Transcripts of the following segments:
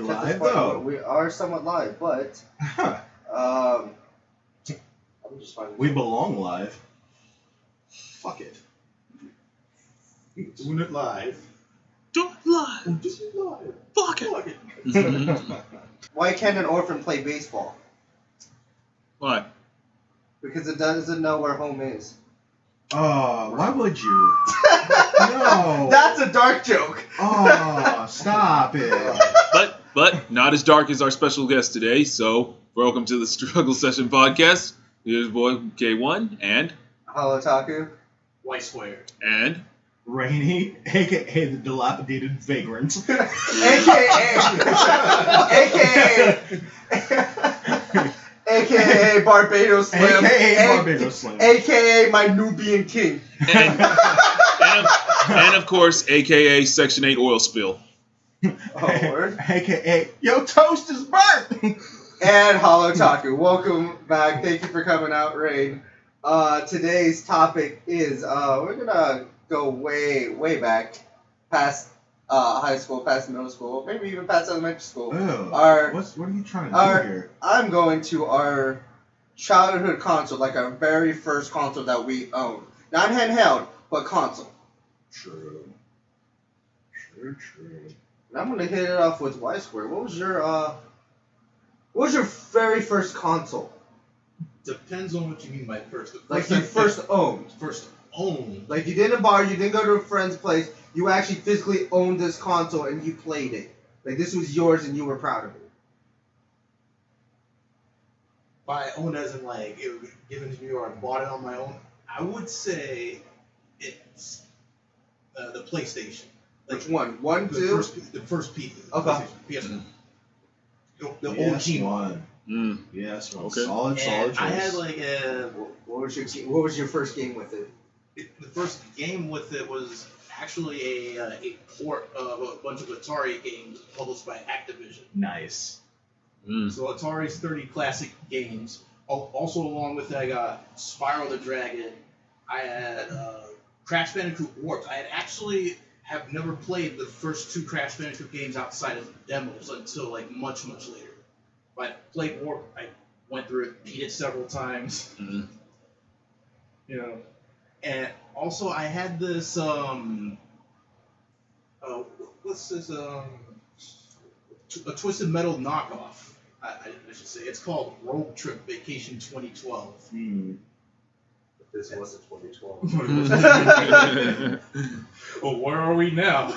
we live though? We are somewhat live, but I'm just finding we belong live. Fuck it. Doing it live. Do it live. Just live. Fuck it. Fuck it. Why can't an orphan play baseball? Why? Because it doesn't know where home is. Oh, why would you? No. That's a dark joke. Oh, stop it. But not as dark as our special guest today. So welcome to the Struggle Session podcast. Here's boy K1 and Hello, Otaku. Y squared. and Rainy, aka the dilapidated vagrant. AKA Barbados Slim. AKA Barbados Slim. AKA my Nubian king. and of course, AKA Section 8 oil spill. Oh, word. AKA Yo Toast is burnt. And Hollow Taku. Welcome back. Thank you for coming out, Rain. Today's topic is we're gonna go way back past high school, past middle school, maybe even past elementary school. Ew. Our What are you trying to do here? I'm going to our childhood console, like our very first console that we owned. Not handheld, but console. True. And I'm gonna hit it off with Y Square. What was your very first console? Depends on what you mean by first. Like you first owned. First owned. Like you didn't borrow, you didn't go to a friend's place. You actually physically owned this console and you played it. Like this was yours and you were proud of it. By owned as in like it was given to me or I bought it on my own. I would say it's the PlayStation. Like Which one? One, the two? the first piece. Okay. PlayStation. The Yes, OG one. Mm. Yes, one. Okay. Solid And choice. I had like What was your first game with it? the first game with it was actually a port of a bunch of Atari games published by Activision. Nice. Mm. So Atari's 30 classic games. Also along with it, I got Spyro the Dragon. I had Crash Bandicoot Warped. I had actually have never played the first two Crash Bandicoot games outside of demos until like much later. But I played Warped. I went through it, beat it several times. Mm. You know, and also I had this what's this a Twisted Metal knockoff. I should say it's called Road Trip Vacation 2012. This wasn't 2012. Well, where are we now?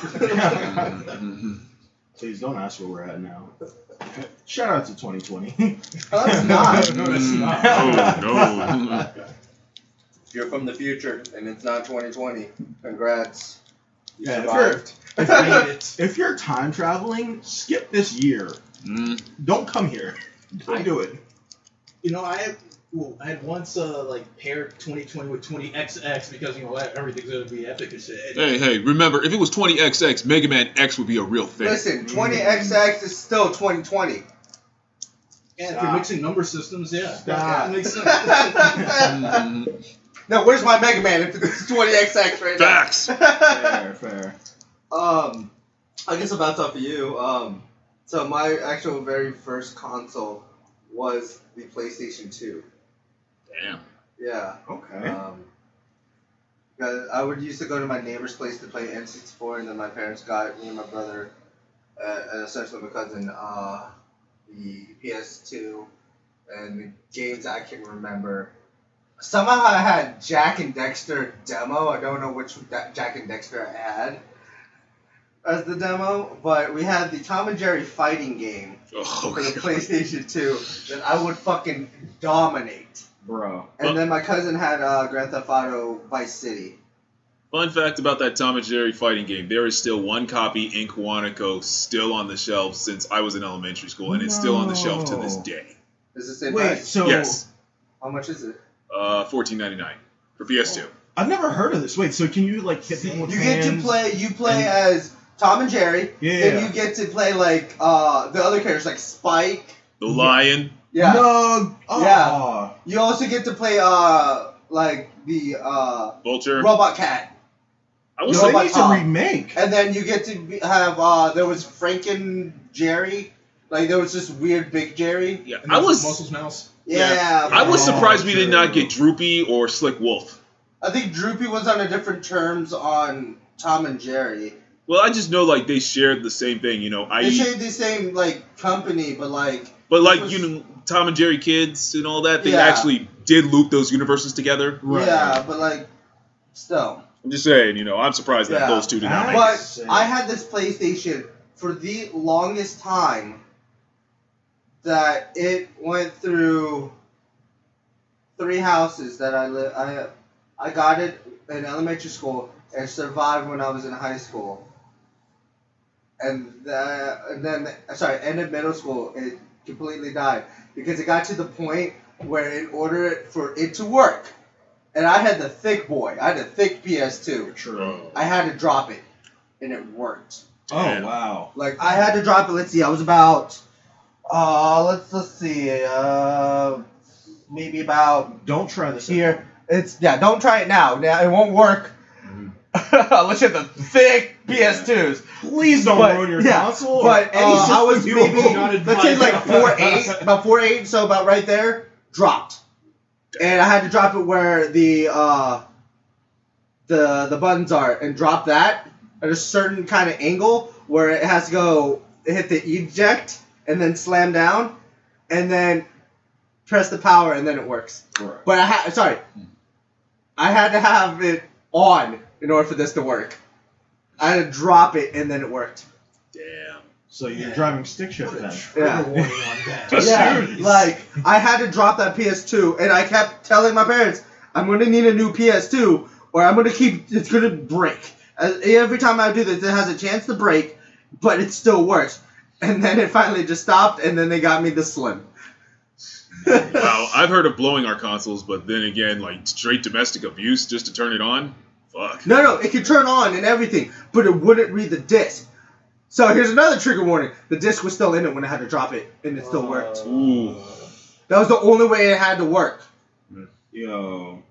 Please don't ask where we're at now. Shout out to 2020. Oh, it's not. No, it's not. No. You're from the future and it's not 2020. Congrats. You Yeah, survived. If you're time traveling, skip this year. Mm. Don't come here. Don't do it. You know, I had once like paired 2020 with 20XX because you know everything's gonna be epic and shit. Hey, remember, if it was 20XX, Mega Man X would be a real thing. Listen, 20XX is still 2020. And if you're mixing number systems, yeah, Stop. that makes sense. Mm. Now, where's my Mega Man if it's 20XX right now? Facts. Fair. I guess I'll bounce off of you. So my actual very first console was the PlayStation 2. Damn. Yeah. Okay. Because I would used to go to my neighbor's place to play N64, and then my parents got me and my brother, and essentially my cousin, the PS2, and the games I can remember. Somehow I had Jack and Dexter demo. I don't know which Jack and Dexter I had as the demo, but we had the Tom and Jerry fighting game Oh, for the God. PlayStation 2 that I would fucking dominate. Bro. And then my cousin had Grand Theft Auto Vice City. Fun fact about that Tom and Jerry fighting game, there is still one copy in Quantico still on the shelf since I was in elementary school, and it's still on the shelf to this day. Is it the same Wait, price? so Yes. How much is it? $14.99 for PS2. I've never heard of this. Wait, so can you like hit people with You get to hands? play as Tom and Jerry. Yeah. Then you get to play like the other characters like Spike. The Lion. Yeah. No. Oh. Yeah. You also get to play like the Vulture. Robot Cat. I will So say, they Robot need to Tom. remake. And then you get to have there was Jerry. Like there was this weird big Jerry. Yeah, And I was. Muscles Mouse. Yeah. I was surprised we did not true. get Droopy or Slick Wolf. I think Droopy was on a different terms on Tom and Jerry. Well, I just know like they shared the same thing, you know. They shared the same like company, but like. But like was- you know, Tom and Jerry kids and all that, they Yeah. actually did loop those universes together. Right. Yeah, but like, still. I'm just saying, you know, I'm surprised that Yeah. those two did not make it. But Sick. I had this PlayStation for the longest time that it went through 3 houses that I got it in elementary school and survived when I was in high school. And then ended middle school, it completely died because it got to the point where in order for it to work, and I had the thick boy, I had a thick PS2. True. I had to drop it, and it worked. Oh Damn. wow. Like I had to drop it. Let's see, I was about, let's see, maybe about Don't try this. here. Don't try it now. Now it won't work unless you have the thick PS2s. Please don't But- ruin your yeah, console. But or any I was system you maybe own. let's say like 4.8, about 4.8, so about right there, dropped. And I had to drop it where the buttons are, and drop that at a certain kind of angle where it has to go hit the eject and then slam down, and then press the power, and then it works. Right. But I had to have it on in order for this to work. I had to drop it, and then it worked. Damn. So you're driving stick shift then. Yeah. Trigger warning on that. Yeah, Jeez. like I had to drop that PS2, and I kept telling my parents, "I'm gonna need a new PS2, or I'm gonna it's gonna break." Every time I do this, it has a chance to break, but it still works. And then it finally just stopped, and then they got me the Slim. Wow, I've heard of blowing our consoles, but then again, like straight domestic abuse just to turn it on? Fuck. No, it could turn on and everything, but it wouldn't read the disc. So here's another trigger warning: the disc was still in it when I had to drop it, and it still worked. Ooh. That was the only way it had to work. Yo,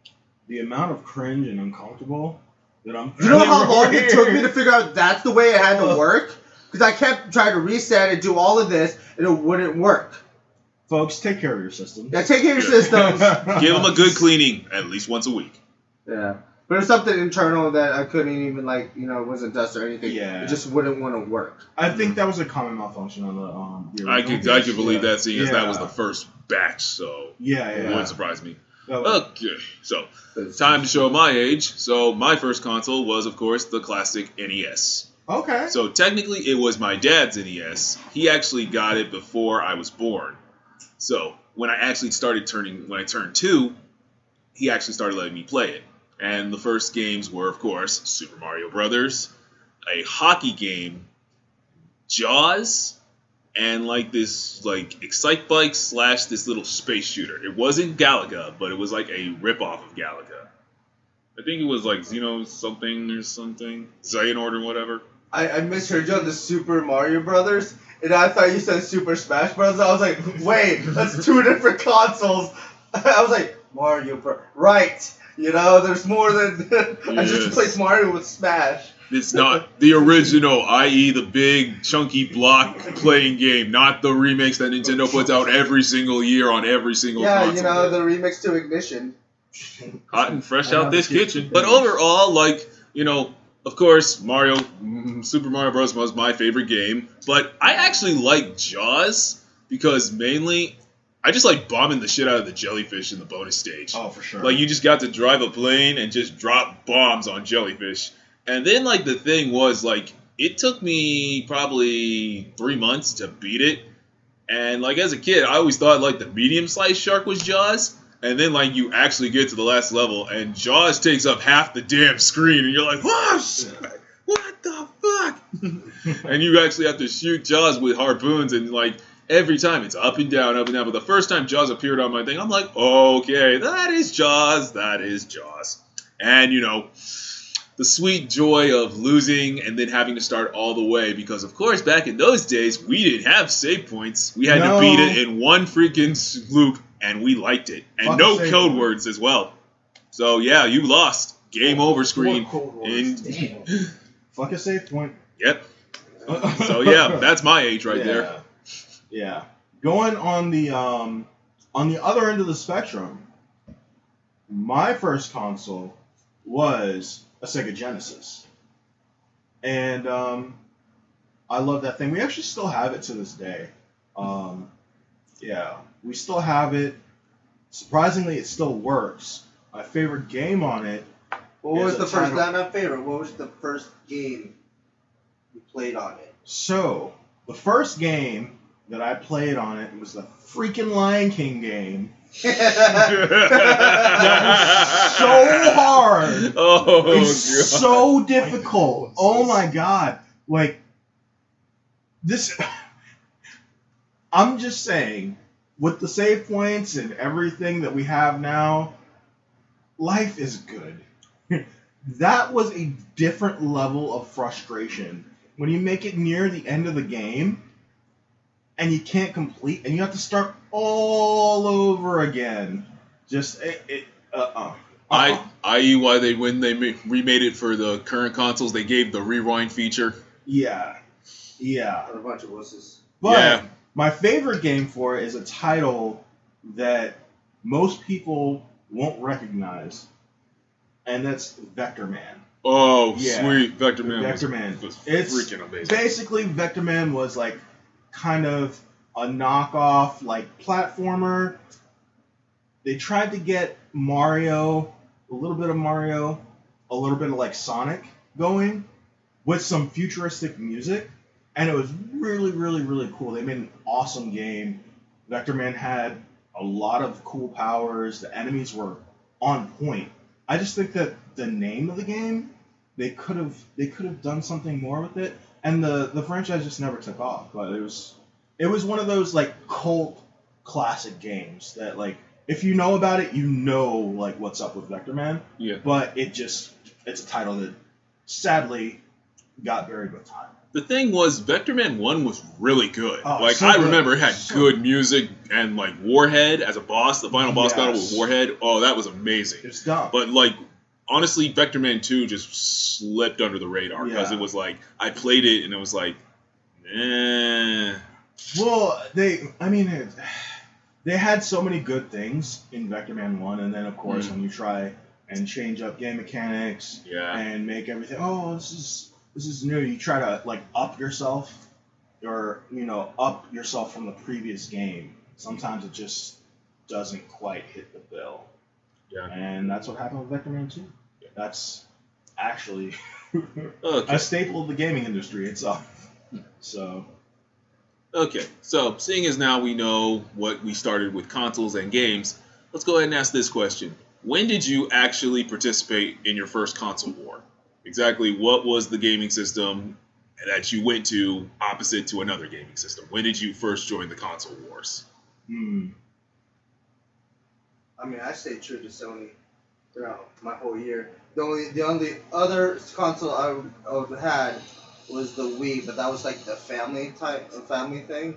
the amount of cringe and uncomfortable that I'm. You know how long it took me here. to figure out that's the way it had to work? Because I kept trying to reset and do all of this, and it wouldn't work. Folks, take care of your system. Yeah, take care of your systems. Give them a good cleaning at least once a week. Yeah. But it was something internal that I couldn't even, like, you know, it wasn't dust or anything. Yeah. It just wouldn't want to work. I think that was a common malfunction on the I original could believe yeah. that, seeing as that was Yeah. the first batch, so Yeah, it yeah. wouldn't surprise me. That was- Okay, so time to show my age. So my first console was, of course, the classic NES. Okay. So technically, it was my dad's NES. He actually got it before I was born. So when I turned 2, he actually started letting me play it. And the first games were, of course, Super Mario Brothers, a hockey game, Jaws, and like this Excite Bike / this little space shooter. It wasn't Galaga, but it was like a ripoff of Galaga. I think it was like Xeno something or something, Xehanort or whatever. I misheard you on the Super Mario Brothers, and I thought you said Super Smash Bros. I was like, wait, that's 2 different consoles. I was like, Mario Bros. Right. You know, there's more than... I just Yes. replaced Mario with Smash. It's not the original, i.e. the big chunky block playing game, not the remakes that Nintendo puts out every single year on every single Yeah, console. you know, the remix to Ignition. Hot and fresh I know out this the kids kitchen. can But finish. overall, of course, Super Mario Bros. Was my favorite game. But I actually like Jaws because mainly I just like bombing the shit out of the jellyfish in the bonus stage. Oh, for sure. Like, you just got to drive a plane and just drop bombs on jellyfish. And then, the thing was, it took me probably 3 months to beat it. And, as a kid, I always thought, the medium-sized shark was Jaws. And then, you actually get to the last level, and Jaws takes up half the damn screen. And you're like, oh, shit, what the fuck? And you actually have to shoot Jaws with harpoons. And, every time it's up and down, up and down. But the first time Jaws appeared on my thing, I'm like, okay, that is Jaws. That is Jaws. And, the sweet joy of losing and then having to start all the way. Because, of course, back in those days, we didn't have save points. We had to beat it in one freaking loop, and we liked it. And Fuck no save code point. words as well. So, yeah, you lost. Game over screen. More Cold Wars. In- Damn. Fuck a save point. Yep. So yeah, that's my age right yeah. there. Yeah. Going on the other end of the spectrum, my first console was a Sega Genesis. And I love that thing. We actually still have it to this day. Yeah, we still have it. Surprisingly, it still works. My favorite game on it. What was the first? Not favorite. What was the first game you played on it? So the first game that I played on it was the freaking Lion King game. That was so hard. Oh, It's God. so difficult. Oh my god. Like this I'm just saying, with the save points and everything that we have now, life is good. That was a different level of frustration. When you make it near the end of the game and you can't complete and you have to start all over again. Just I.e. why when they remade it for the current consoles, they gave the rewind feature. Yeah. What a bunch of wusses. But Yeah. my favorite game for it is a title that most people won't recognize, and that's Vector Man. Oh, Yeah. sweet. Vector Man was it's freaking amazing. Basically, Vector Man was like kind of a knockoff like platformer. They tried to get Mario, a little bit of Mario, a little bit of like Sonic going with some futuristic music, and it was really, really, really cool. They made an awesome game. Vector Man had a lot of cool powers. The enemies were on point. I just think that the name of the game, they could have done something more with it, and the franchise just never took off. But it was one of those like cult classic games that like if you know about it, you know like what's up with Vector Man. Yeah. But it's a title that sadly got buried with time. The thing was, Vector Man 1 was really good. Oh, like, so I good. remember it had So good music, and, like, Warhead as a boss, the final boss battle with Yes. Warhead, oh, that was amazing. It's dumb. But, like, honestly, Vector Man 2 just slipped under the radar, because Yeah. it was like, I played it, and it was like, Well, they had so many good things in Vector Man 1, and then, of course, when you try and change up game mechanics Yeah. and make everything, this is new, you try to, like, up yourself from the previous game. Sometimes it just doesn't quite hit the bill. Yeah. And that's what happened with Vector Man 2. That's actually Okay. a staple of the gaming industry itself. So... Okay, so seeing as now we know what we started with consoles and games, let's go ahead and ask this question. When did you actually participate in your first console war? Exactly what was the gaming system that you went to opposite to another gaming system? When did you first join the console wars? I mean, I stayed true to Sony throughout my whole year. The only other console I had was the Wii, but that was like the family thing.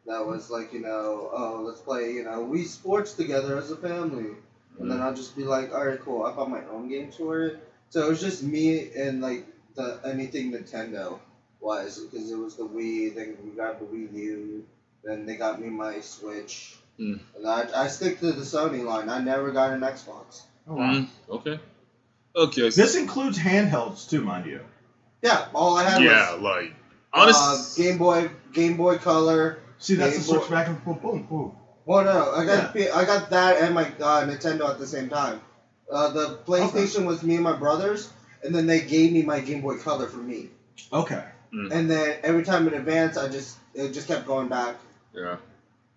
That was like, let's play, Wii Sports together as a family. And then I'll just be like, alright, cool, I bought my own games for it. So it was just me and like anything Nintendo wise, because it was the Wii, then we got the Wii U, then they got me my Switch. And I stick to the Sony line. I never got an Xbox. Oh, wow. Okay. Okay. This includes handhelds too, mind you. Yeah, all I had Yeah, was like honest. Game Boy Color. See, that's Game the switch Boy- back and forth. Boom, boom. Well, no, I got that and my Nintendo at the same time. The PlayStation was me and my brothers, and then they gave me my Game Boy Color for me. Okay. And then every time it advanced, it just kept going back. Yeah.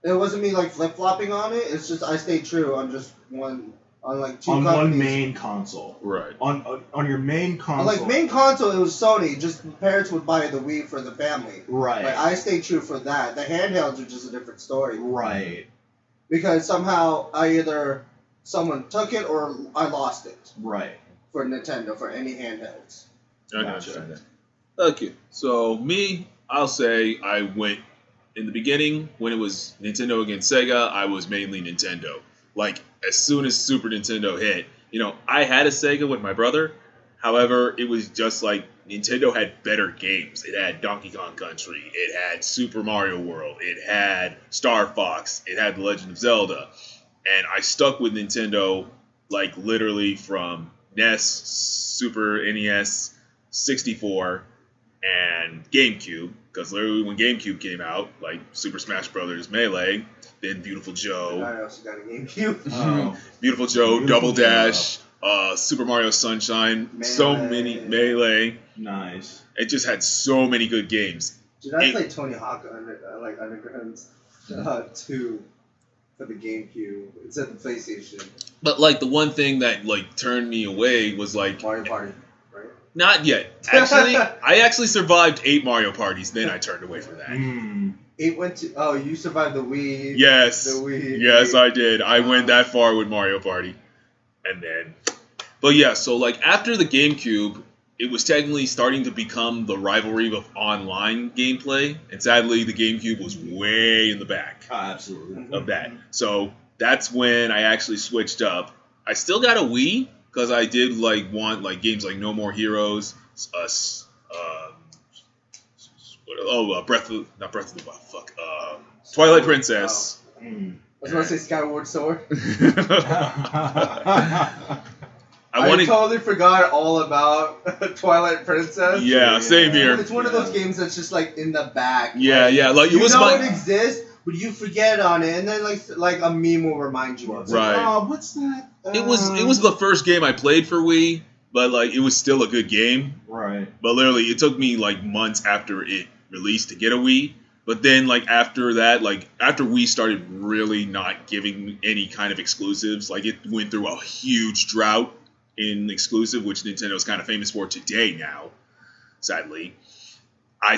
It wasn't me like flip flopping on it. It's just I stayed true on just one on like two On companies. one main console. Right. On your main console. On like main console, it was Sony. Just parents would buy the Wii for the family. Right. Like I stayed true for that. The handhelds are just a different story. Right. Because somehow someone took it or I lost it Right. for Nintendo for any handhelds. I Gotcha. understand that. Okay, so me, I'll say I went in the beginning when it was Nintendo against Sega. I was mainly Nintendo. Like as soon as Super Nintendo hit, I had a Sega with my brother. However, it was just like Nintendo had better games. It had Donkey Kong Country. It had Super Mario World. It had Star Fox. It had The Legend of Zelda. And I stuck with Nintendo like literally from NES, Super NES, 64, and GameCube. Because literally when GameCube came out, like Super Smash Bros. Melee, then Beautiful Joe. I also got a GameCube. Oh. Beautiful Joe, Beautiful Double Joe. Dash, Super Mario Sunshine, so many Melee. Nice. It just had so many good games. Dude, I played Tony Hawk Underground 2 for the GameCube. It's at the PlayStation. But like the one thing that like turned me away was like Mario Party, right? not yet. Actually, I actually survived 8 Mario parties. Then I turned away from that. Mm. It went to. Oh, you survived the Wii. Yes, The Wii. yes, I did. I went that far with Mario Party, and then, but yeah. So like after the GameCube, it was technically starting to become the rivalry of online gameplay, and sadly, the GameCube was way in the back Oh, absolutely. of that. So that's when I actually switched up. I still got a Wii because I did like want like games like No More Heroes, Twilight Princess. Mm. I was going to say Skyward Sword. I wanted, totally forgot all about Twilight Princess. yeah, same here. It's one of those games that's just like in the back. Yeah, yeah, like it You was know my it exists, but you forget on it, and then like a meme will remind you of it. Right. Oh, what's that? it was the first game I played for Wii, but like it was still a good game. Right. But literally, it took me like months after it released to get a Wii. But then, like after that, like after Wii started really not giving any kind of exclusives, like it went through a huge drought in exclusive, which Nintendo's kind of famous for today now. Sadly, I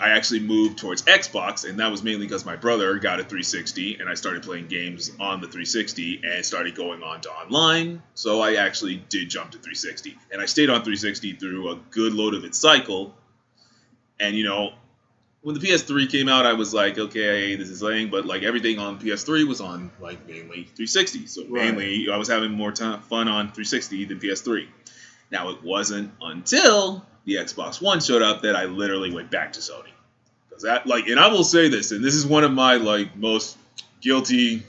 actually moved towards Xbox, and that was mainly because my brother got a 360, and I started playing games on the 360 and started going on to online. So I actually did jump to 360, and I stayed on 360 through a good load of its cycle. And you know, when the PS3 came out, I was like, okay, this is lame, but like everything on PS3 was on like mainly 360. So mainly I was having more fun on 360 than PS3. Now it wasn't until the Xbox One showed up that I literally went back to Sony. Cause that and I will say this, and this is one of my like most guilty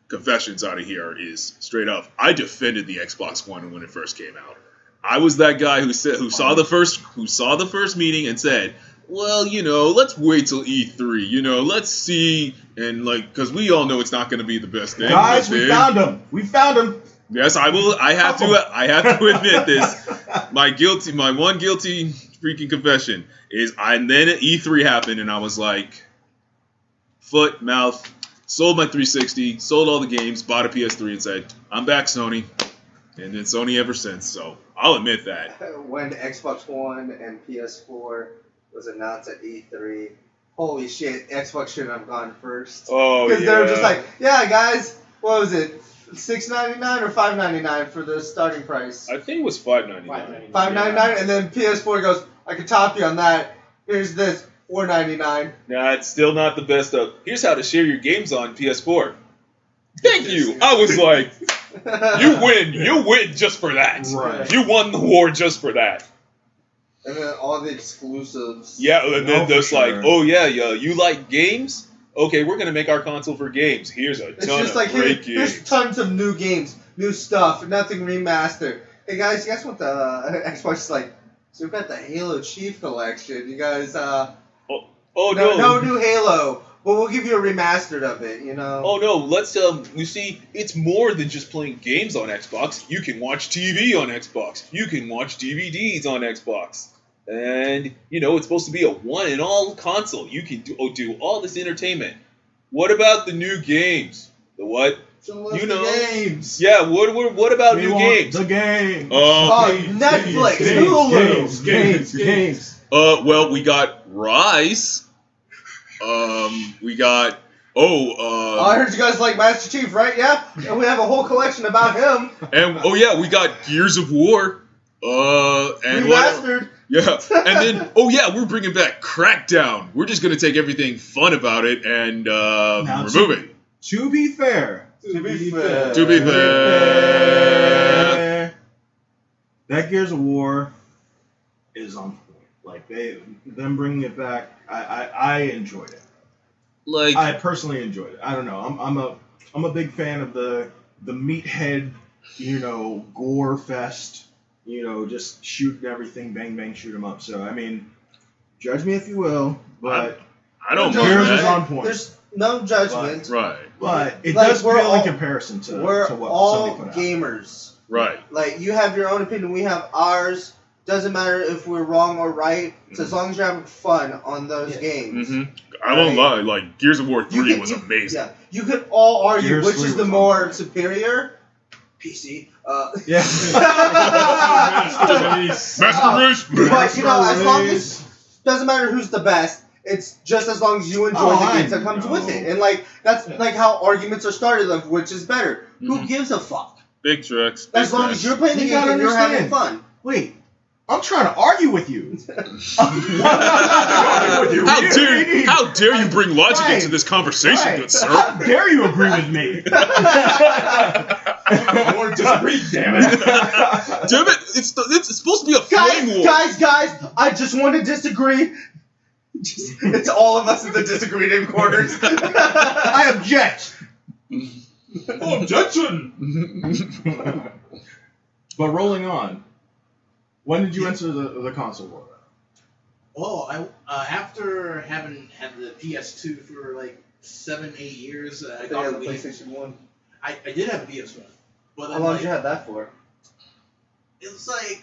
confessions out of here is straight up, I defended the Xbox One when it first came out. I was that guy who saw the first meeting and said, well, you know, let's wait till E3. You know, let's see, and like, because we all know it's not going to be the best thing. Guys, we found him. We found him. Yes, I will. I have to admit this. My one guilty freaking confession is, and then E3 happened, and I was like, foot, mouth, sold my 360, sold all the games, bought a PS3, and said, I'm back, Sony. And then Sony ever since. So I'll admit that. When Xbox One and PS4 was announced at E3, holy shit, Xbox shouldn't have gone first. Oh, yeah. Because they were just like, yeah, guys, what was it, $6.99 or $5.99 for the starting price? I think it was $5.99. $5.99, and then PS4 goes, I can top you on that. Here's this, $4.99. Nah, it's still not the best of. Here's how to share your games on PS4. Thank you. I was like, you win just for that. Right. You won the war just for that. And then all the exclusives. Yeah, and then there's sure. like, oh yeah, you like games? Okay, we're gonna make our console for games. Here's a It's ton just of like, great here's games. tons of new games, new stuff, nothing remastered. Hey guys, you guys want the Xbox? Is like, so we've got the Halo Chief Collection. You guys, Oh no no. new Halo, but we'll give you a remastered of it. You know. Oh no, let's you see, it's more than just playing games on Xbox. You can watch TV on Xbox. You can watch DVDs on Xbox. And, you know, it's supposed to be a one-and-all console. You can do all this entertainment. What about the new games? The what? So what's You the know. games? Yeah, what about We new want games? The game. Oh, Netflix, Hulu. Games. Well, we got Rise. We got I heard you guys like Master Chief, right? Yeah, and we have a whole collection about him. and we got Gears of War. And what? Remastered. Yeah, and then we're bringing back Crackdown. We're just gonna take everything fun about it and remove it. To be fair. To be fair. To be fair. That Gears of War is on Like them bringing it back, I enjoyed it. Like I personally enjoyed it. I don't know. I'm a big fan of the meathead, gore fest. Just shooting everything, bang bang, shoot 'em up. So I mean, judge me if you will, but I don't yours mind is that. on point. There's no judgment. Right. But it Like, does we're pale in all- comparison to We're what all somebody put out. gamers. Right. Like, you have your own opinion, we have ours. Doesn't matter if we're wrong or right. So as long as you're having fun on those games. Mm-hmm. I won't lie. Like Gears of War 3 was amazing. Yeah, you could all argue Gears which 3 is the was more on. superior. PC. Yeah. Master Race. But you know, as long Race. as doesn't matter who's the best. It's just as long as you enjoy Oh, the I games that comes know. with it, and like that's like how arguments are started of which is better. Who gives a fuck? Big trucks. As long as you're playing the You game gotta and you're having understand. fun. Wait, I'm trying to argue with you. How dare you bring logic Right. into this conversation, Right. good sir? How dare you agree with me? Or disagree, damn it. Damn it! It's supposed to be a flame war. Guys! I just want to disagree. It's all of us in the disagreeing quarters. I object. Objection! But rolling on, when did you enter the console world? Well, after having had the PS2 for like 7-8 years, I I got had the the Wii. PlayStation 1. I did have a PS1, but How then, long like, did you have that for? it was like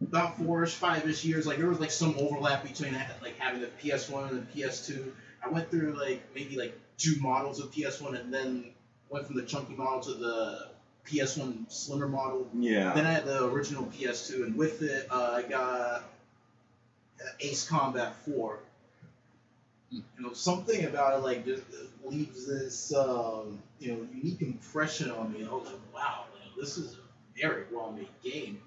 about 4-ish, 5-ish years. Like there was like some overlap between like having the PS1 and the PS2. I went through like maybe like 2 models of PS1, and then went from the chunky model to the PS1 slimmer model. Yeah. Then I had the original PS2, and with it, I got Ace Combat 4. Something about it like just leaves this unique impression on me. I was like, wow, this is a very well made game.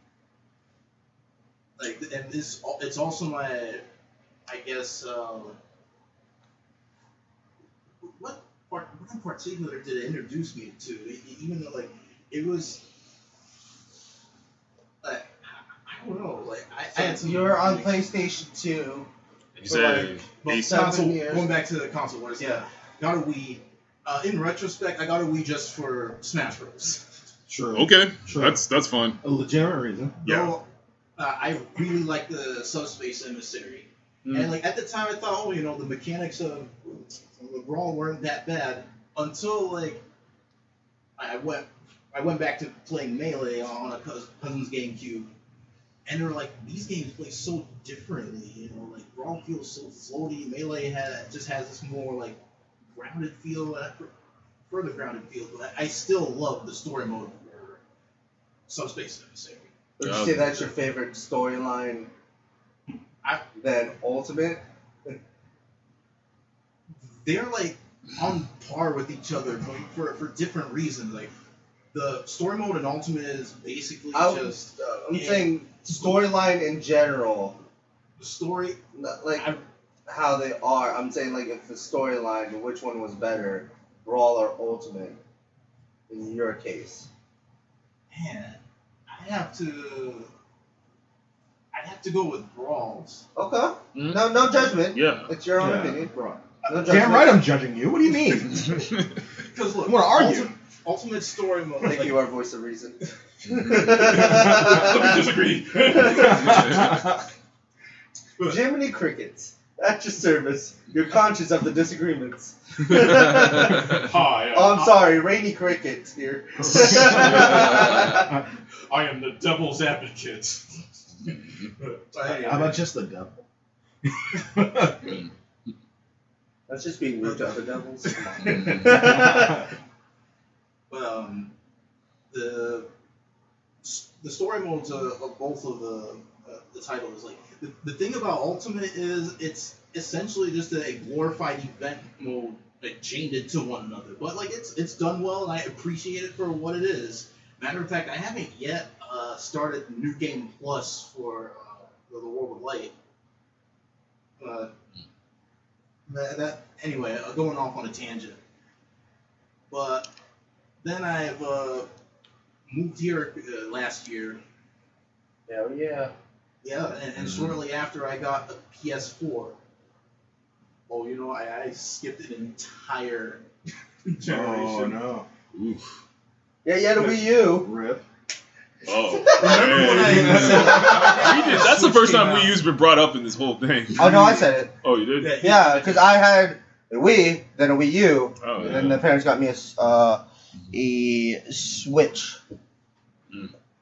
Like, and it's also my, I guess, what in particular did it introduce me to? Even though like it was. Like, I don't know. Like I had some. You're on PlayStation 2. You said But Ace- console, years. going back to the console wars, Yeah. got a Wii. In retrospect, I got a Wii just for Smash Bros. True. Okay, Sure. that's fine. A legitimate reason. Yeah. Though, I really like the Subspace Emissary, Mm. and like at the time I thought, the mechanics of the Brawl weren't that bad until like I went back to playing Melee on a cousin's GameCube. And they were like, these games play so differently, like Brawl feels so floaty. Melee just has this more like grounded feel, further grounded feel. But I still love the story mode for Subspace Emissary. Would you say that's your favorite storyline than Ultimate? They're like on par with each other, but for different reasons. Like the story mode in Ultimate is basically I'm saying storyline in general. the story. Not like how they are. I'm saying like if the storyline, which one was better, Brawl or Ultimate? In your case. Man, I'd have to go with Brawls. Okay. Mhm. No judgment. Yeah. It's your own Yeah, opinion. bro. No judgment. Damn right I'm judging you. What do you mean? Because look, You wanna argue? Ultimate story mode. Thank like, you, our voice of reason. Let me disagree. Jiminy Crickets, at your service. You're conscious of the disagreements. Hi. Oh, I'm sorry, Rainy Cricket here. I am the devil's advocate. How about just the devil? That's just being rude to other devils. Come on. The story modes of both of the titles, like the thing about Ultimate is it's essentially just a glorified event mode that chained it to one another. But like it's done well, and I appreciate it for what it is. Matter of fact, I haven't yet started New Game Plus for the World of Light. Anyway, going off on a tangent. But then I've moved here last year. Hell yeah. Yeah, and shortly after I got a PS4. Oh, I skipped an entire generation. Oh no. Oof. Yeah, you had a Wii U. Rip. Oh. Remember when I That's the Switch first came time out. Wii U's been brought up in this whole thing. Oh no, I said it. Oh, you did? Yeah, because I had a Wii, then a Wii U, Oh, and yeah. then the parents got me a Switch.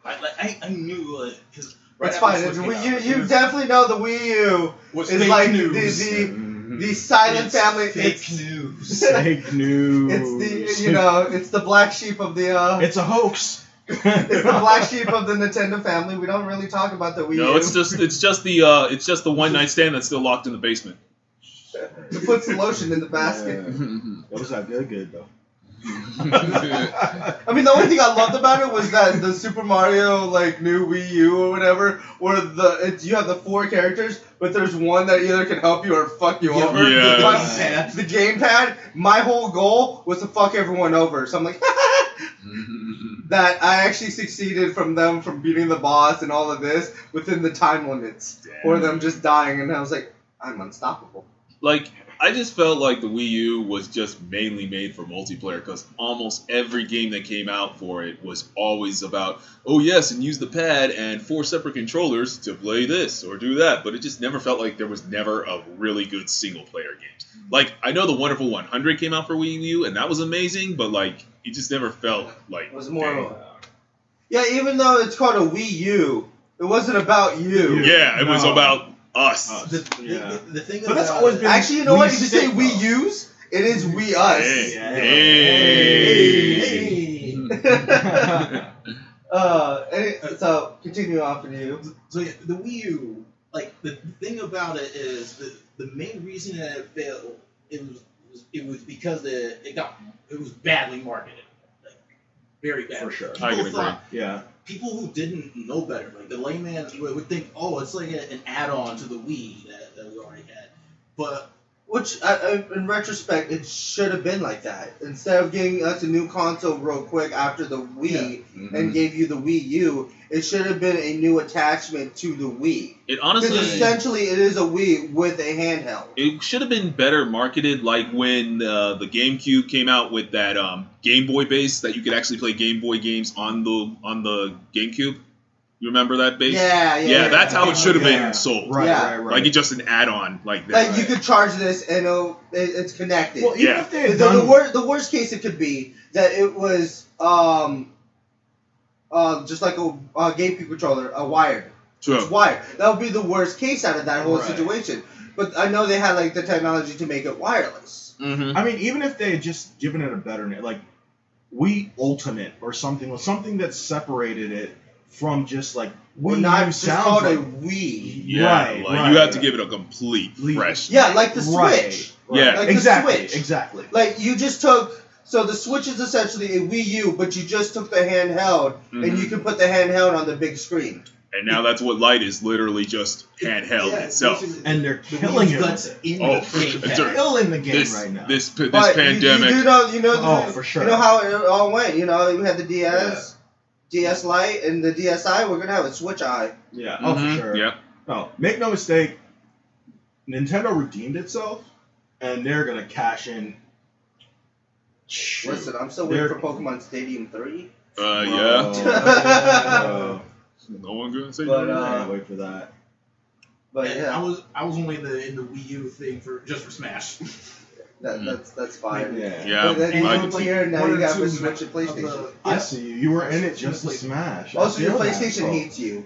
I knew because That's fine. You definitely know the Wii U was is fake like news. the silent It's family. Fake news. Fake news. It's it's the black sheep of the It's a hoax. it's the black sheep of the Nintendo family. We don't really talk about the Wii No, U. it's just the one night stand that's still locked in the basement. It puts the lotion in the basket. That was not good though. I mean, the only thing I loved about it was that the Super Mario like new Wii U or whatever, where you have the 4 characters, but there's one that either can help you or fuck you over. Yeah. The gamepad. My whole goal was to fuck everyone over. So I'm like, that I actually succeeded from beating the boss and all of this within the time limits, or them just dying, and I was like, I'm unstoppable. Like, I just felt like the Wii U was just mainly made for multiplayer because almost every game that came out for it was always about, oh yes, and use the pad and 4 separate controllers to play this or do that. But it just never felt like there was never a really good single player game. Like, I know the Wonderful 100 came out for Wii U and that was amazing, but like, it just never felt like. It was more. Yeah, even though it's called a Wii U, it wasn't about you. Yeah, it was No. about us. The thing But that's about always been. Actually, you know what? If you say Stick, Wii though. U's, it is Wii Us. Hey. So continue on for you. So yeah, the Wii U, like the thing about it is the main reason that it failed, it was because it was badly marketed, like very badly. For sure. I can People thought- Yeah. People who didn't know better, like the layman, would think, oh, it's like an add-on to the Wii that we already had. But Which, in retrospect, it should have been like that. Instead of giving us a new console real quick after the Wii and gave you the Wii U, it should have been a new attachment to the Wii. It Because honestly, essentially, it is a Wii with a handheld. it should have been better marketed, like when the GameCube came out with that Game Boy base that you could actually play Game Boy games on the GameCube. You remember that base? Yeah. That's how it should have Yeah. been sold. Right, Yeah. right. Like it's just an add-on, like that. Like, you could charge this and it's connected. Well, even Yeah. if they had done The worst case it could be that it was just like a GameCube controller, a wired. True. It's wired. That would be the worst case out of that whole Right. situation. But I know they had like the technology to make it wireless. Mm-hmm. I mean, even if they had just given it a better name, like Wii Ultimate or something that separated it from just like Or Wii not U just sounds called like, a Wii. Yeah, Right, like right. you have to give it a complete fresh. Yeah, like the Right, Switch. right. Yeah. Like the exactly, Switch. exactly. Like you just took. So the Switch is essentially a Wii U, but you just took the handheld and Mhm. you can put the handheld on the big screen. And now that's what Lite is, literally just handheld itself. basically, And they're the killing Wii's it. guts with in Oh, the for sure. gamepad. Killing the game This right now. this But pandemic. you know, Oh, for sure. You know how it all went. You know, we had the DS, DS Lite, and the DSi. We're gonna have a Switch Eye. Yeah. Oh, Mhm, for sure. Yeah. No, make no mistake. Nintendo redeemed itself, and they're gonna cash in. Shoot. Listen, I'm still waiting They're- for Pokemon Stadium 3. Yeah. Oh, No one gonna say But, no. I can't wait for that. But And yeah, I was only in the Wii U thing for Smash. that's fine. Yeah. Yeah. But then I you can moved here, and now One you or got two to Switch and of the- PlayStation. I see you. You were in it just to Like- smash. I Also, your feel that, PlayStation bro. hates you.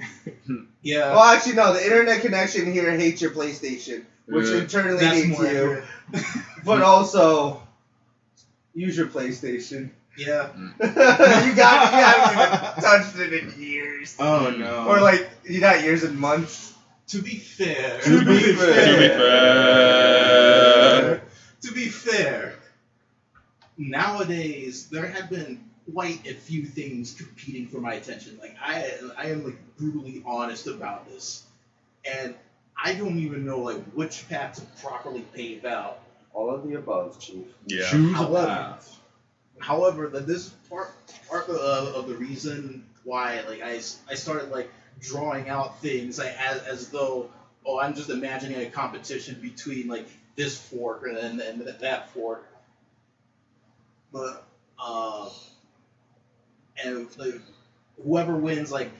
Yeah. Well, actually, no. The internet connection here hates your PlayStation, which Yeah. internally That's hates more you. accurate. But also, use your PlayStation. Yeah. you haven't even touched it in years. Oh no. Or like, not years and months. To be fair. To be To be fair. fair. To be fair, nowadays there have been quite a few things competing for my attention. Like I am like brutally honest about this, and I don't even know like which path to properly pave out. All of the above, Chief. Yeah. Choose a However- path. However, this part of the reason why like I started like drawing out things like as though, oh, I'm just imagining a competition between like this fork and that fork. But and like whoever wins, like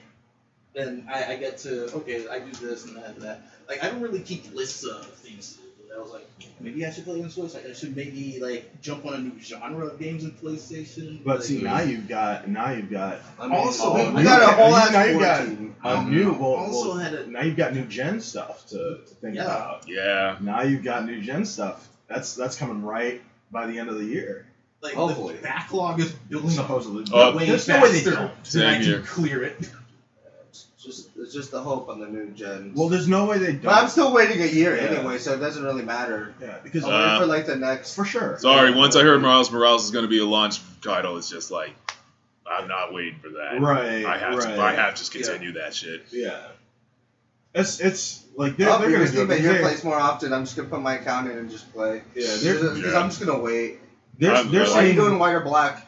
then I get to, okay, I do this and that and that. Like I don't really keep lists of things. I was like, maybe I should play on Switch. Like I should maybe like jump on a new genre of games in PlayStation. But like, see, now you've got. I mean, Also, we got a whole ass now you got team. a new. also had a now you've got new gen stuff to think Yeah. about. Yeah. Now you've got new gen stuff. That's coming right by the end of the year. like Hopefully. the backlog is building up Supposedly. way There's faster no way they don't. than Same I here. can clear it. It's just the hope on the new gens. Well, there's no way they don't. but I'm still waiting a year Yeah. anyway, so it doesn't really matter. Yeah, because I'm waiting for like the next. for sure. Sorry, once I heard Miles Morales is going to be a launch title, it's just like, I'm not waiting for that. Right. I have right. to. I have to just continue that shit. Yeah. It's like they're I'll be gonna with do Steam it. at your place more often. I'm just gonna put my account in and just play. Yeah, they're Because I'm just gonna wait. they're I'm- they're Are you saying doing white or black?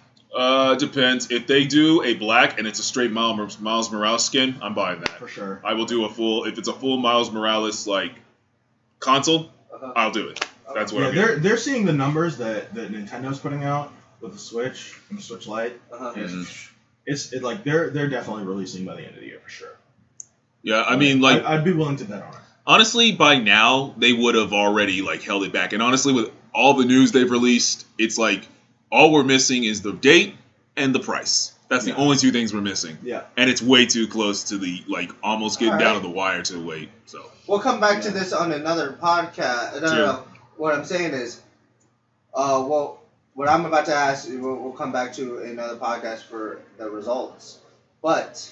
Depends. If they do a black and it's a straight Miles Morales skin, I'm buying that. for sure. I will do a full. If it's a full Miles Morales like console, Uh-huh. I'll do it. That's what Yeah, I'm doing. they're seeing the numbers that Nintendo's putting out with the Switch and the Switch Lite. Uh-huh. And it's like they're definitely releasing by the end of the year for sure. Yeah, I mean, like I'd be willing to bet on it. honestly, by now they would have already like held it back. And honestly, with all the news they've released, it's like all we're missing is the date and the price. That's the Yeah. only two things we're missing. Yeah. And it's way too close to the like almost getting down Alright. to the wire to wait. So We'll come back to Yeah. this on another podcast. No, Sure. no. What I'm saying is, well, what I'm about to ask, we'll come back to another podcast for the results. But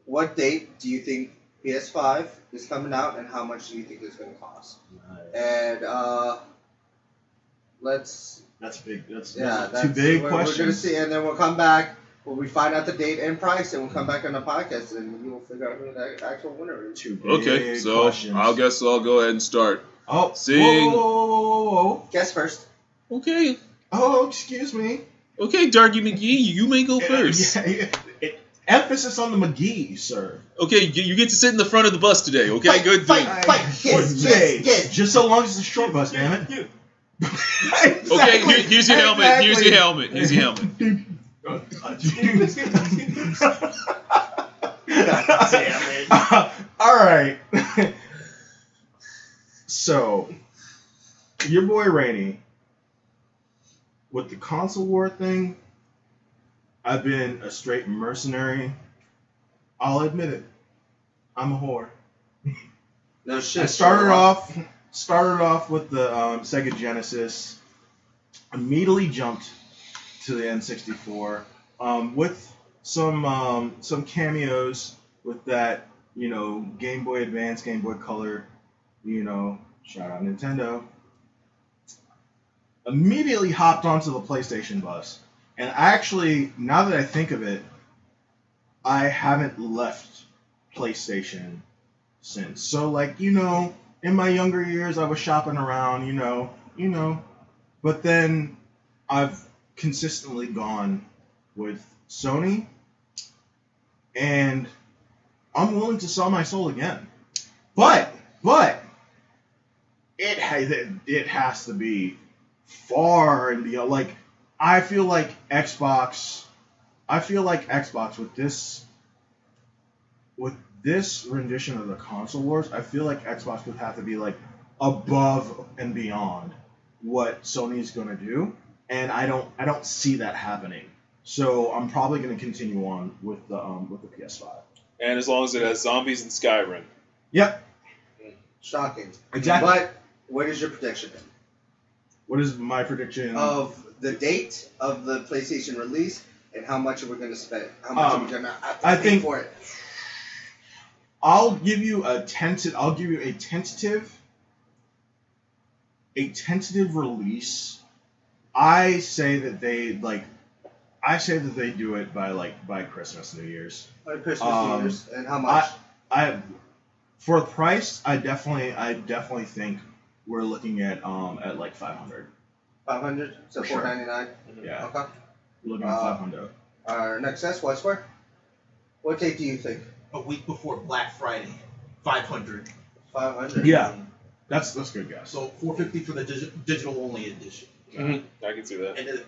what date do you think PS5 is coming out, and how much do you think it's going to cost? And let's That's big. That's that's two big we're questions. going to see, and then we'll come back when we find out the date and price, and we'll come back on the podcast, and we will figure out who the actual winner is. Two big okay, so questions. I'll go ahead and start. Oh, Seeing- whoa. Guess first. Okay, Oh, excuse me. okay, Darky McGee, you may go first. Emphasis on the McGee, sir. Okay, you get to sit in the front of the bus today. Okay, good. Fight, Yay. yes. Just so long as it's a short bus, damn it. Okay, here's your helmet. Here's your helmet. Here's your helmet. Damn it. All right. So, your boy Rainey, with the console war thing, I've been a straight mercenary. I'll admit it. I'm a whore. No shit. I started off with the Sega Genesis. Immediately jumped to the N64 with some cameos with that, Game Boy Advance, Game Boy Color, shout out Nintendo. Immediately hopped onto the PlayStation bus, and actually, now that I think of it, I haven't left PlayStation since. So, like, in my younger years, I was shopping around, but then I've consistently gone with Sony, and I'm willing to sell my soul again. But it has to be far and beyond. Like, I feel like Xbox with this rendition of the console wars, I feel like Xbox would have to be like above and beyond what Sony's gonna do, and I don't see that happening. So I'm probably gonna continue on with the PS5. And as long as it has zombies and Skyrim. Yep, Shocking. exactly. But what is your prediction What is my prediction? of the date of the PlayStation release and how much are we going to spend? How much are we going to have to I pay think- for it? I'll give you a tentative release. I say that they do it by Christmas, New Year's. Or Christmas, New Year's, and how much? For the price, I definitely think we're looking at like 500. 500? So For sure. $499? Yeah, Okay. we're looking at 500. Our next test, White Square. What date do you think? a week before Black Friday, 500. 500. Yeah. That's good, guys. So 450 for the digital only edition. I can see that. And then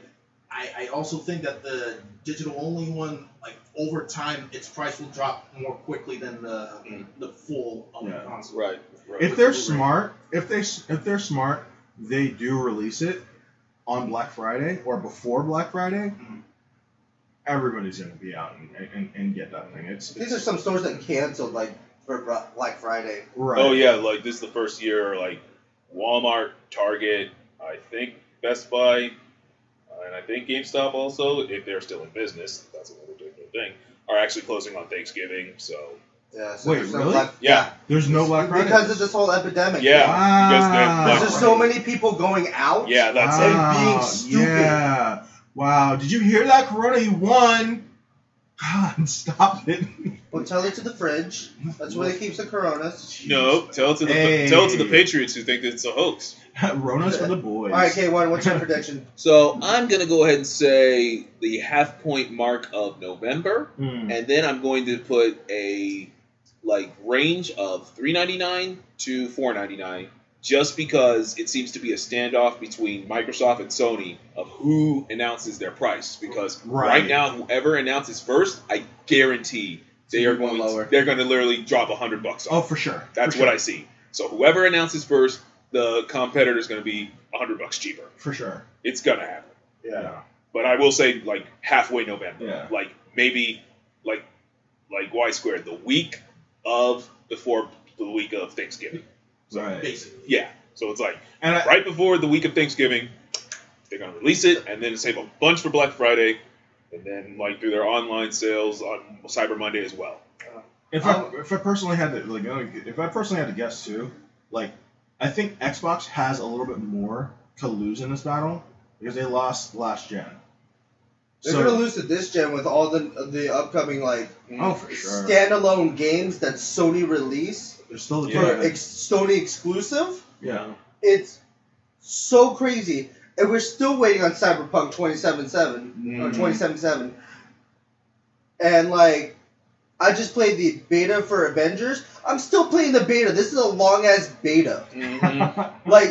I also think that the digital only one, like over time, its price will drop more quickly than the full on the console. Right. If they're smart, if they're smart, they do release it on Black Friday or before Black Friday. Everybody's gonna be out and get that thing. These are some stores that canceled like for Black Friday. Right. Oh yeah, like this is the first year like Walmart, Target, I think Best Buy, and I think GameStop also, if they're still in business, that's another different thing, are actually closing on Thanksgiving. So Yeah. So Wait, there's no really? Yeah. There's no Black Friday because of this whole epidemic. yeah, Wow. because they're Because Black there's so many people going out. Yeah, that's and it. being stupid. Yeah. Wow. Did you hear that, Corona? You won. God, stop it. Well, tell it to the fridge. That's where they keep the Coronas. No, tell it to the Hey. tell it to the Patriots who think it's a hoax. Rona's for the boys. All right, K1, what's your prediction? So I'm going to go ahead and say the half-point mark of November, Hmm. and then I'm going to put a range of $3.99 to $4.99, just because it seems to be a standoff between Microsoft and Sony of who announces their price. Because right now, whoever announces first, I guarantee they are Going going lower. they're going to literally drop $100 off. Oh, for sure. That's For what sure. I see. So whoever announces first, the competitor is going to be $100 cheaper. For sure. It's gonna happen. Yeah. But I will say like halfway November, Yeah. like maybe like Y squared the week of before the week of Thanksgiving. Right. Basically. Yeah. So it's like And I, right before the week of Thanksgiving, they're gonna release it and then save a bunch for Black Friday, and then like do their online sales on Cyber Monday as well. if I personally had to guess too, like I think Xbox has a little bit more to lose in this battle because they lost last gen. They're gonna lose to this gen with all the upcoming Oh, for sure. standalone games that Sony release There's still the for Sony exclusive. yeah. It's so crazy, and we're still waiting on Cyberpunk 2077 or 2077. And I just played the beta for Avengers. I'm still playing the beta. This is a long ass beta.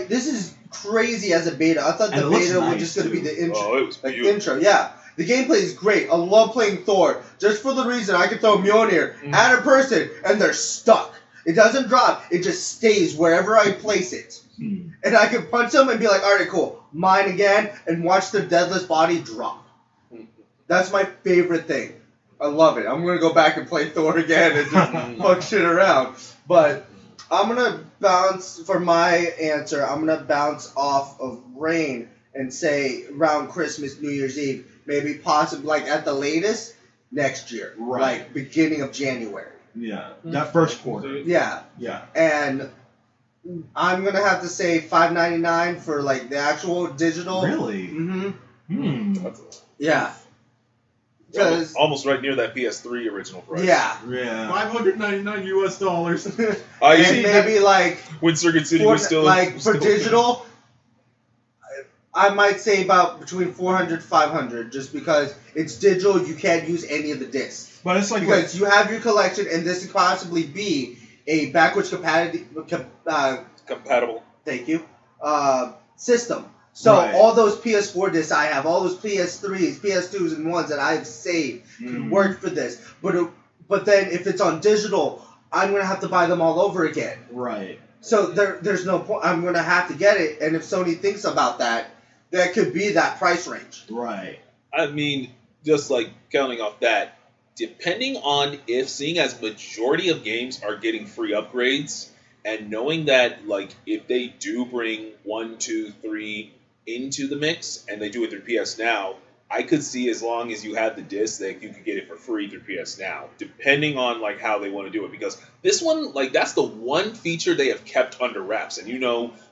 This is crazy as a beta. I thought And the it looks beta was nice, just gonna be too. the intro. Oh, it was Like beautiful. intro, yeah. The gameplay is great. I love playing Thor just for the reason I can throw Mjolnir at a person and they're stuck. It doesn't drop. It just stays wherever I place it. And I can punch them and be like, all right, cool, mine again, and watch their deadless body drop. That's my favorite thing. I love it. I'm going to go back and play Thor again and just fuck shit around. But I'm going to bounce, for my answer, I'm going to bounce off of Rain and say around Christmas, New Year's Eve, maybe possibly, at the latest, next year. Right. Beginning of January. Yeah. That first quarter. Yeah. Yeah. And I'm going to have to say $5.99 for, the actual digital. Really? Mm-hmm. That's Yeah. almost, almost right near that PS3 original price. Yeah. Yeah. $599 US. You And see, maybe, when Circuit City for, was still for still- digital, I might say about between 400 500 just because it's digital, you can't use any of the discs. But it's Because you have your collection, and this could possibly be a backwards compatible. thank you, system. So Right. all those PS4 discs I have, all those PS3s, PS2s, and ones that I've saved can work for this. But then if it's on digital, I'm gonna have to buy them all over again. right. So there's no point. I'm gonna have to get it, and if Sony thinks about that, that could be that price range. Right. I mean, just counting off that, depending on seeing as majority of games are getting free upgrades, and knowing that if they do bring 1, 2, 3 into the mix and they do it through PS Now, I could see as long as you have the disc that you could get it for free through PS Now, depending on how they want to do it. Because this one, that's the one feature they have kept under wraps. And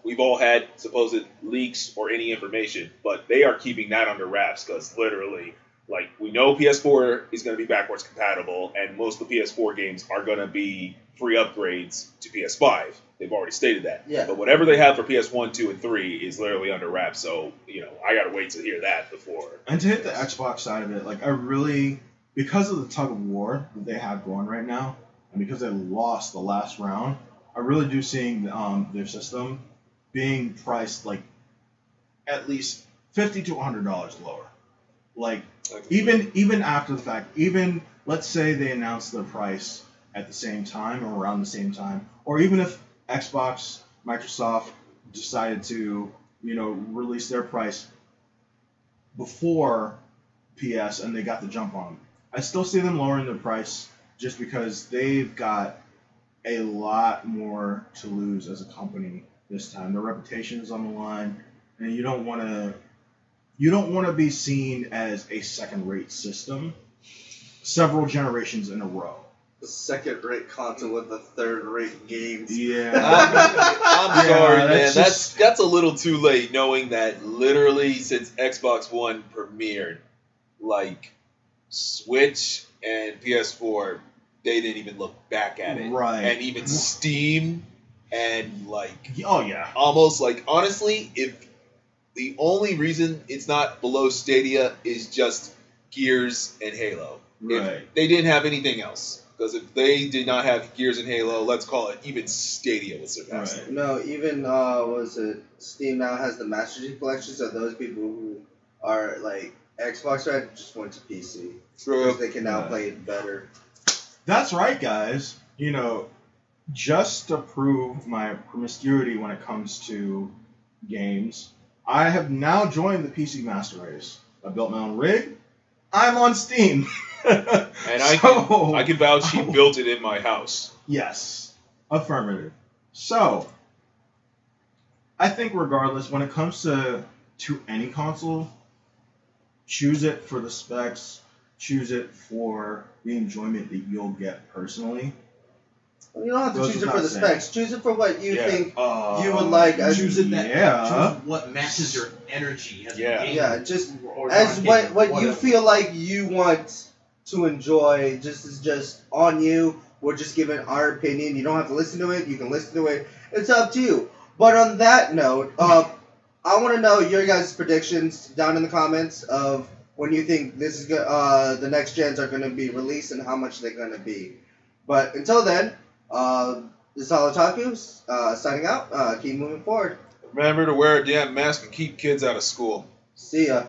we've all had supposed leaks or any information, but they are keeping that under wraps because literally, we know PS4 is going to be backwards compatible, and most of the PS4 games are going to be free upgrades to PS5. They've already stated that. Yeah. But whatever they have for PS1, 2, and 3 is literally under wraps. So, I got to wait to hear that before. And to hit the Xbox side of it, I really, because of the tug of war that they have going right now, and because they lost the last round, I really do seeing their system being priced like at least $50 to $100 lower. Like even after the fact, even let's say they announce their price at the same time or around the same time, or even if Xbox, Microsoft decided to, release their price before PS and they got the jump on them, I still see them lowering their price just because they've got a lot more to lose as a company this time. Their reputation is on the line, and you don't want to be seen as a second-rate system several generations in a row. The second-rate console with the third-rate games. Yeah. I'm sorry, man. that's That's a little too late, knowing that literally since Xbox One premiered, like Switch and PS4, they didn't even look back at it. Right. And even Steam and Oh yeah. almost honestly, if the only reason it's not below Stadia is just Gears and Halo. Right. If they didn't have anything else. Because if they did not have Gears and Halo, let's call it, even Stadia would surpass Right. them. No, even Steam now has the Master Chief Collection, so those people who are like Xbox fans just went to PC. True. Because they can now Yeah. play it better. That's right, guys. Just to prove my promiscuity when it comes to games, I have now joined the PC Master Race. I built my own rig. I'm on Steam. And I can vouch he built it in my house. Yes, affirmative. So, I think regardless, when it comes to any console, choose it for the specs, choose it for the enjoyment that you'll get personally. You don't have to Goes choose it for without the saying. specs. Choose it for what you Yeah. think you would like. Choose it Yeah. choose what matches your energy as Yeah. a gamer. Yeah, just or as non-gamer, what you whatever. feel like you want to enjoy. Just is just on you. We're just giving our opinion. You don't have to listen to it. You can listen to it. It's up to you. But on that note, I want to know your guys' predictions down in the comments of when you think this is the next gens are going to be released and how much they're going to be. But until then, this is all Otaku signing out. Keep moving forward. Remember to wear a damn mask and keep kids out of school. See ya.